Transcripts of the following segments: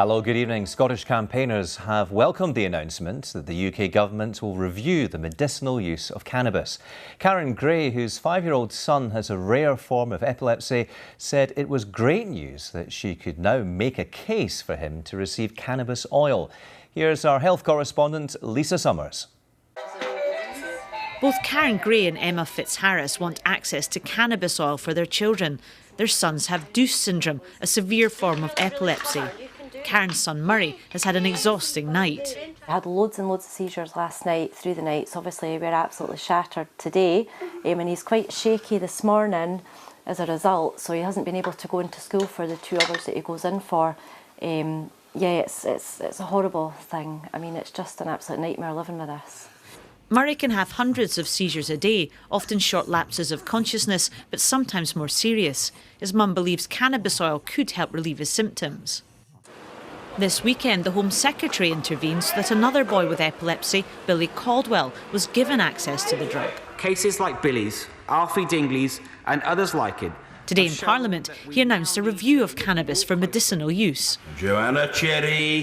Hello, good evening. Scottish campaigners have welcomed the announcement that the UK government will review the medicinal use of cannabis. Karen Gray, whose 5-year-old son has a rare form of epilepsy, said it was great news that she could now make a case for him to receive cannabis oil. Here's our health correspondent, Lisa Summers. Both Karen Gray and Emma Fitzharris want access to cannabis oil for their children. Their sons have Douce syndrome, a severe form of epilepsy. Karen's son Murray has had an exhausting night. I had loads and loads of seizures last night, through the night, so obviously we're absolutely shattered today. And he's quite shaky this morning as a result, so he hasn't been able to go into school for the 2 hours that he goes in for. Yeah, it's a horrible thing. I mean, it's just an absolute nightmare living with this. Murray can have hundreds of seizures a day, often short lapses of consciousness, but sometimes more serious. His mum believes cannabis oil could help relieve his symptoms. This weekend, the Home Secretary intervened so that another boy with epilepsy, Billy Caldwell, was given access to the drug. Cases like Billy's, Alfie Dingley's and others like it. Today in Parliament, he announced a review of cannabis for medicinal use. Joanna Cherry.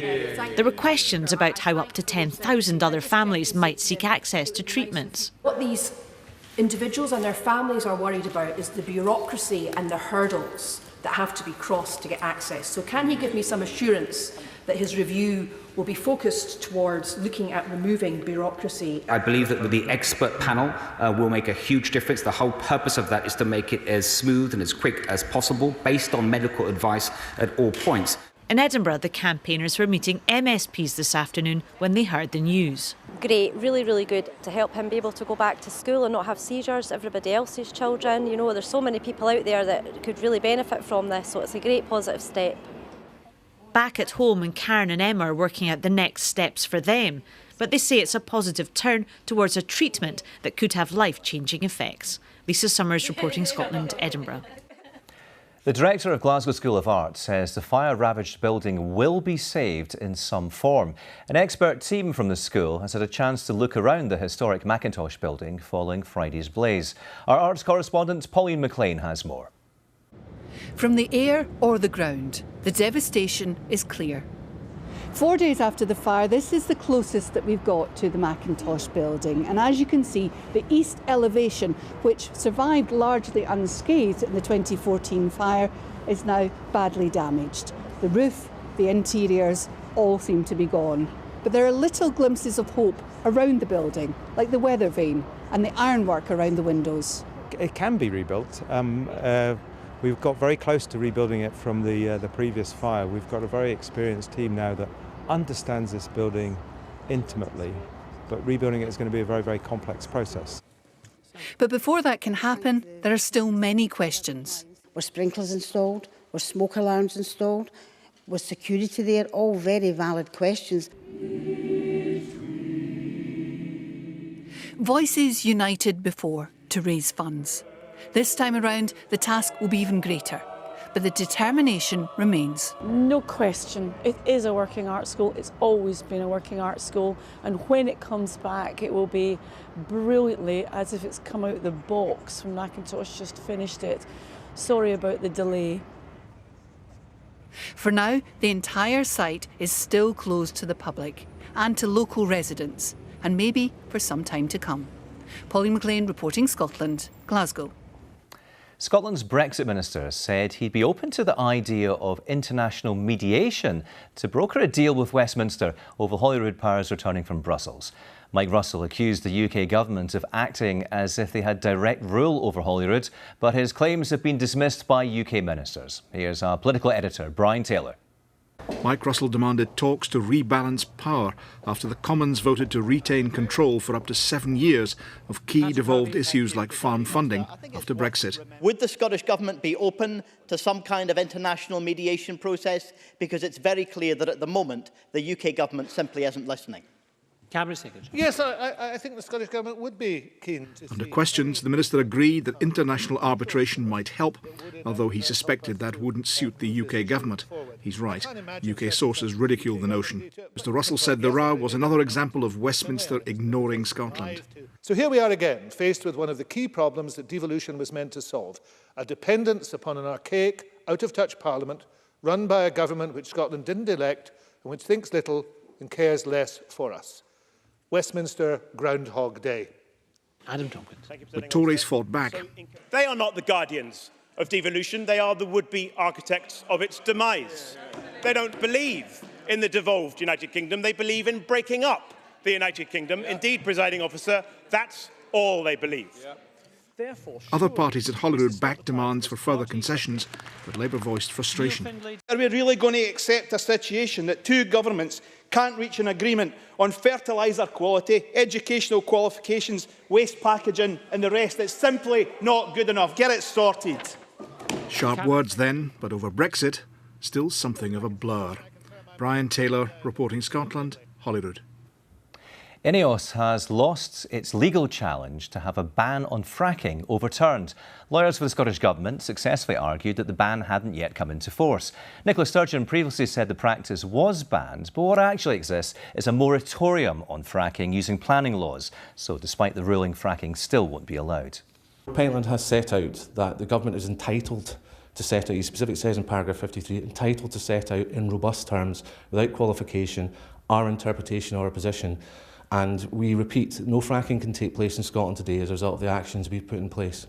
There were questions about how up to 10,000 other families might seek access to treatments. What these individuals and their families are worried about is the bureaucracy and the hurdles that have to be crossed to get access. So can he give me some assurance that his review will be focused towards looking at removing bureaucracy? I believe that with the expert panel will make a huge difference. The whole purpose of that is to make it as smooth and as quick as possible, based on medical advice at all points. In Edinburgh, the campaigners were meeting MSPs this afternoon when they heard the news. Great, really, really good to help him be able to go back to school and not have seizures, everybody else's children. You know, there's so many people out there that could really benefit from this, so it's a great positive step. Back at home, and Karen and Emma are working out the next steps for them, but they say it's a positive turn towards a treatment that could have life-changing effects. Lisa Summers reporting Scotland, Edinburgh. The director of Glasgow School of Art says the fire-ravaged building will be saved in some form. An expert team from the school has had a chance to look around the historic Mackintosh building following Friday's blaze. Our arts correspondent Pauline McLean has more. From the air or the ground, the devastation is clear. 4 days after the fire, this is the closest that we've got to the Mackintosh building. And as you can see, the east elevation, which survived largely unscathed in the 2014 fire, is now badly damaged. The roof, the interiors, all seem to be gone. But there are little glimpses of hope around the building, like the weather vane and the ironwork around the windows. It can be rebuilt. We've got very close to rebuilding it from the previous fire. We've got a very experienced team now that understands this building intimately, but rebuilding it is going to be a very, very complex process. But before that can happen, there are still many questions. Were sprinklers installed? Were smoke alarms installed? Was security there? All very valid questions. Voices united before to raise funds. This time around, the task will be even greater, but the determination remains. No question, it is a working art school. It's always been a working art school, and when it comes back, it will be brilliantly as if it's come out of the box from Mackintosh, just finished it. Sorry about the delay. For now, the entire site is still closed to the public and to local residents, and maybe for some time to come. Pauline McLean reporting Scotland, Glasgow. Scotland's Brexit minister said he'd be open to the idea of international mediation to broker a deal with Westminster over Holyrood powers returning from Brussels. Mike Russell accused the UK government of acting as if they had direct rule over Holyrood, but his claims have been dismissed by UK ministers. Here's our political editor, Brian Taylor. Mike Russell demanded talks to rebalance power after the Commons voted to retain control for up to 7 years of key devolved issues like farm funding after Brexit. Would the Scottish Government be open to some kind of international mediation process? Because it's very clear that at the moment the UK Government simply isn't listening. Cabinet Secretary. Yes, I think the Scottish Government would be keen to Under questions, the Minister agreed that international arbitration might help, although he suspected that wouldn't suit the UK Government. He's right. UK sources ridicule the notion. Mr Russell said the row was another example of Westminster ignoring Scotland. So here we are again, faced with one of the key problems that devolution was meant to solve, a dependence upon an archaic, out-of-touch Parliament run by a government which Scotland didn't elect and which thinks little and cares less for us. Westminster Groundhog Day. Adam Tompkins. But Tories fought back. They are not the guardians of devolution, they are the would-be architects of its demise. They don't believe in the devolved United Kingdom, they believe in breaking up the United Kingdom. Indeed, presiding officer, that's all they believe. Other parties at Holyrood backed demands for further concessions, but Labour voiced frustration. Are we really going to accept a situation that two governments can't reach an agreement on fertiliser quality, educational qualifications, waste packaging and the rest? It's simply not good enough. Get it sorted. Sharp words then, but over Brexit, still something of a blur. Brian Taylor, reporting Scotland, Holyrood. INEOS has lost its legal challenge to have a ban on fracking overturned. Lawyers for the Scottish Government successfully argued that the ban hadn't yet come into force. Nicola Sturgeon previously said the practice was banned, but what actually exists is a moratorium on fracking using planning laws. So despite the ruling, fracking still won't be allowed. Pentland has set out that the government is entitled to set out, he specifically says in paragraph 53, entitled to set out in robust terms, without qualification, our interpretation or our position. And we repeat, no fracking can take place in Scotland today as a result of the actions we've put in place.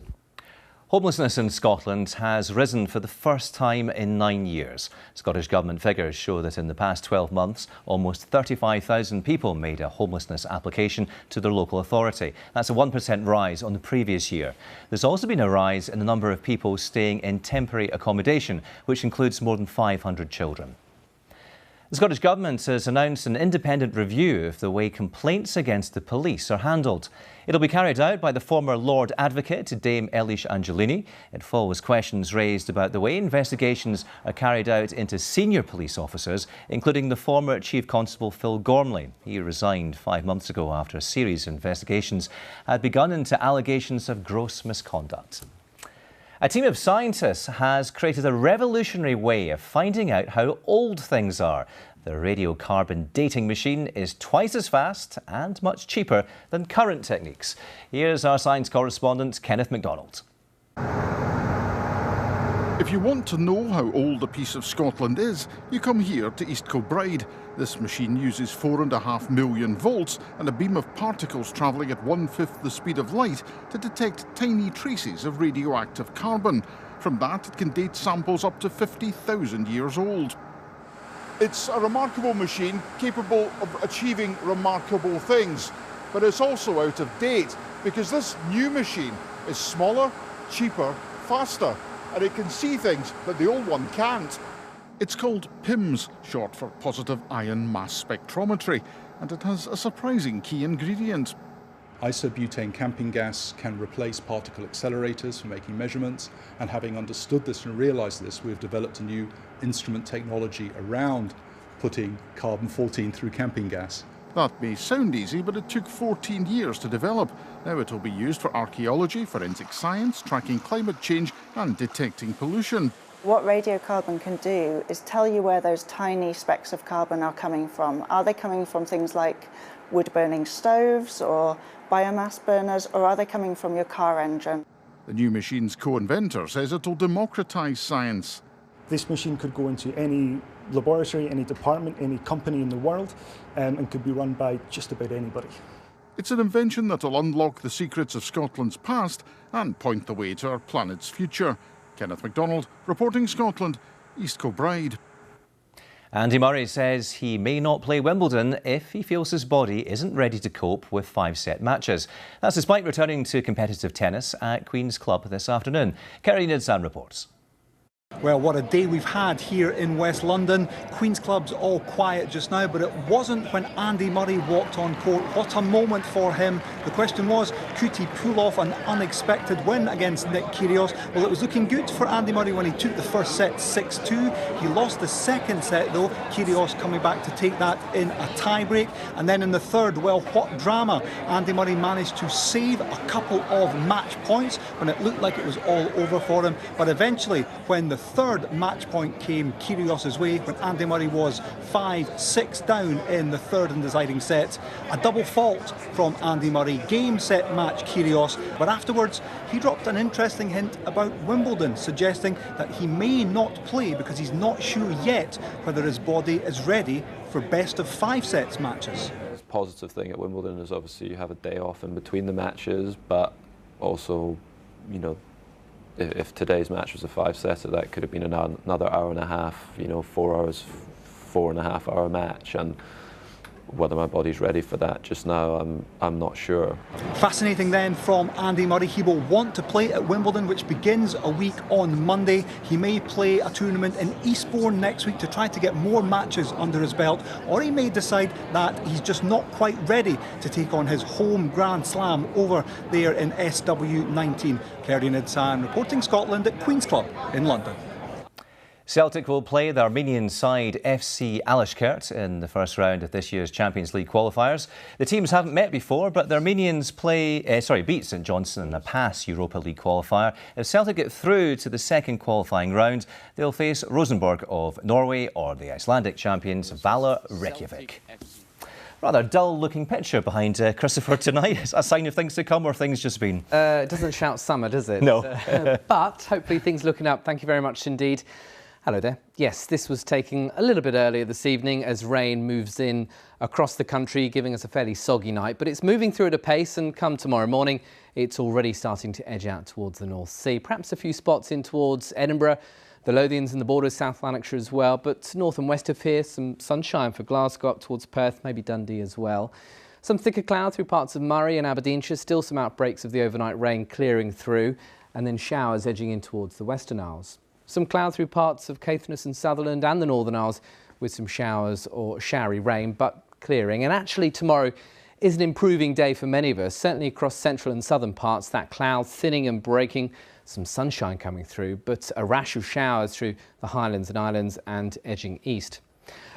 Homelessness in Scotland has risen for the first time in 9 years. Scottish Government figures show that in the past 12 months, almost 35,000 people made a homelessness application to their local authority. That's a 1% rise on the previous year. There's also been a rise in the number of people staying in temporary accommodation, which includes more than 500 children. The Scottish Government has announced an independent review of the way complaints against the police are handled. It'll be carried out by the former Lord Advocate, Dame Eilish Angelini. It follows questions raised about the way investigations are carried out into senior police officers, including the former Chief Constable Phil Gormley. He resigned 5 months ago after a series of investigations had begun into allegations of gross misconduct. A team of scientists has created a revolutionary way of finding out how old things are. The radiocarbon dating machine is twice as fast and much cheaper than current techniques. Here's our science correspondent, Kenneth MacDonald. If you want to know how old a piece of Scotland is, you come here to East Kilbride. This machine uses 4.5 million volts and a beam of particles travelling at 1/5 the speed of light to detect tiny traces of radioactive carbon. From that, it can date samples up to 50,000 years old. It's a remarkable machine capable of achieving remarkable things, but it's also out of date because this new machine is smaller, cheaper, faster, and it can see things that the old one can't. It's called PIMS, short for positive ion mass spectrometry, and it has a surprising key ingredient. Isobutane camping gas can replace particle accelerators for making measurements, and having understood this and realised this, we've developed a new instrument technology around putting carbon-14 through camping gas. That may sound easy, but it took 14 years to develop. Now it will be used for archaeology, forensic science, tracking climate change and detecting pollution. What radiocarbon can do is tell you where those tiny specks of carbon are coming from. Are they coming from things like wood-burning stoves or biomass burners, or are they coming from your car engine? The new machine's co-inventor says it will democratise science. This machine could go into any laboratory, any department, any company in the world, and could be run by just about anybody. It's an invention that will unlock the secrets of Scotland's past and point the way to our planet's future. Kenneth MacDonald, reporting Scotland, East Kilbride. Andy Murray says he may not play Wimbledon if he feels his body isn't ready to cope with 5-set matches. That's despite returning to competitive tennis at Queen's Club this afternoon. Kerry Nidzan reports. Well, what a day we've had here in West London. Queen's Club's all quiet just now, but it wasn't when Andy Murray walked on court. What a moment for him. The question was, could he pull off an unexpected win against Nick Kyrgios? Well, it was looking good for Andy Murray when he took the first set 6-2. He lost the second set though, Kyrgios coming back to take that in a tie-break. And then in the third, well, what drama. Andy Murray managed to save a couple of match points when it looked like it was all over for him. But eventually, when the third match point came Kyrgios's way when Andy Murray was 5-6 down in the third and deciding set. A double fault from Andy Murray, game, set, match Kyrgios, but afterwards he dropped an interesting hint about Wimbledon, suggesting that he may not play because he's not sure yet whether his body is ready for best of 5 sets matches. The positive thing at Wimbledon is obviously you have a day off in between the matches, but also, you know, if today's match was a 5-setter, that could have been another hour and a half, you know, 4 hours, 4.5 hour match, and whether my body's ready for that just now, I'm not sure. Fascinating then from Andy Murray. He will want to play at Wimbledon, which begins a week on Monday. He may play a tournament in Eastbourne next week to try to get more matches under his belt, or he may decide that he's just not quite ready to take on his home Grand Slam over there in SW19. Kerry Nidsan reporting Scotland at Queen's Club in London. Celtic will play the Armenian side FC Alashkert in the first round of this year's Champions League qualifiers. The teams haven't met before, but the Armenians beat St Johnstone in a past Europa League qualifier. If Celtic get through to the second qualifying round, they'll face Rosenborg of Norway or the Icelandic champions Valur Reykjavik. Rather dull-looking picture behind Christopher tonight. Is that a sign of things to come, or things just been? It doesn't shout summer, does it? No. But hopefully things looking up. Thank you very much indeed. Hello there. Yes, this was taking a little bit earlier this evening as rain moves in across the country, giving us a fairly soggy night. But it's moving through at a pace, and come tomorrow morning, it's already starting to edge out towards the North Sea. Perhaps a few spots in towards Edinburgh, the Lothians and the borders, South Lanarkshire as well. But north and west of here, some sunshine for Glasgow up towards Perth, maybe Dundee as well. Some thicker cloud through parts of Murray and Aberdeenshire, still some outbreaks of the overnight rain clearing through, and then showers edging in towards the Western Isles. Some cloud through parts of Caithness and Sutherland and the Northern Isles with some showers or showery rain, but clearing. And actually tomorrow is an improving day for many of us, certainly across central and southern parts. That cloud thinning and breaking, some sunshine coming through, but a rash of showers through the Highlands and Islands and edging east.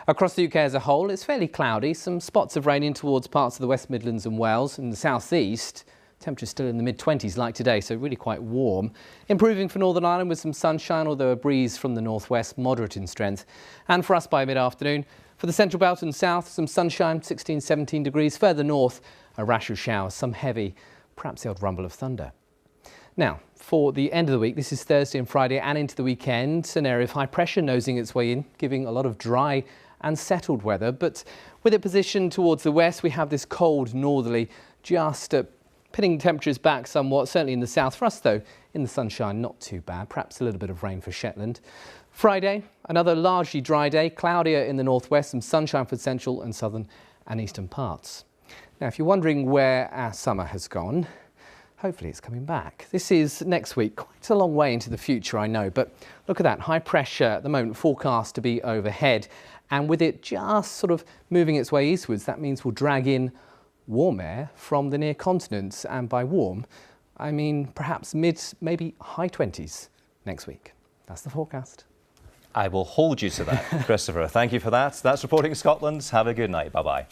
Across the UK as a whole, it's fairly cloudy. Some spots of rain in towards parts of the West Midlands and Wales. In the southeast, temperatures still in the mid-20s like today, so really quite warm. Improving for Northern Ireland with some sunshine, although a breeze from the northwest, moderate in strength. And for us by mid-afternoon, for the central belt and south, some sunshine, 16-17 degrees. Further north, a rash of showers, some heavy, perhaps the odd rumble of thunder. Now, for the end of the week, this is Thursday and Friday and into the weekend, an area of high pressure nosing its way in, giving a lot of dry and settled weather. But with it positioned towards the west, we have this cold northerly, just pitting temperatures back somewhat, certainly in the south. For us, though, in the sunshine, not too bad. Perhaps a little bit of rain for Shetland. Friday, another largely dry day, cloudier in the northwest, some sunshine for central and southern and eastern parts. Now, if you're wondering where our summer has gone, hopefully it's coming back. This is next week, quite a long way into the future, I know, but look at that, high pressure at the moment forecast to be overhead. And with it just sort of moving its way eastwards, that means we'll drag in warm air from the near continents, and by warm, I mean perhaps mid, maybe high 20s next week. That's the forecast. I will hold you to that, Christopher. Thank you for that. That's Reporting Scotland. Have a good night. Bye-bye.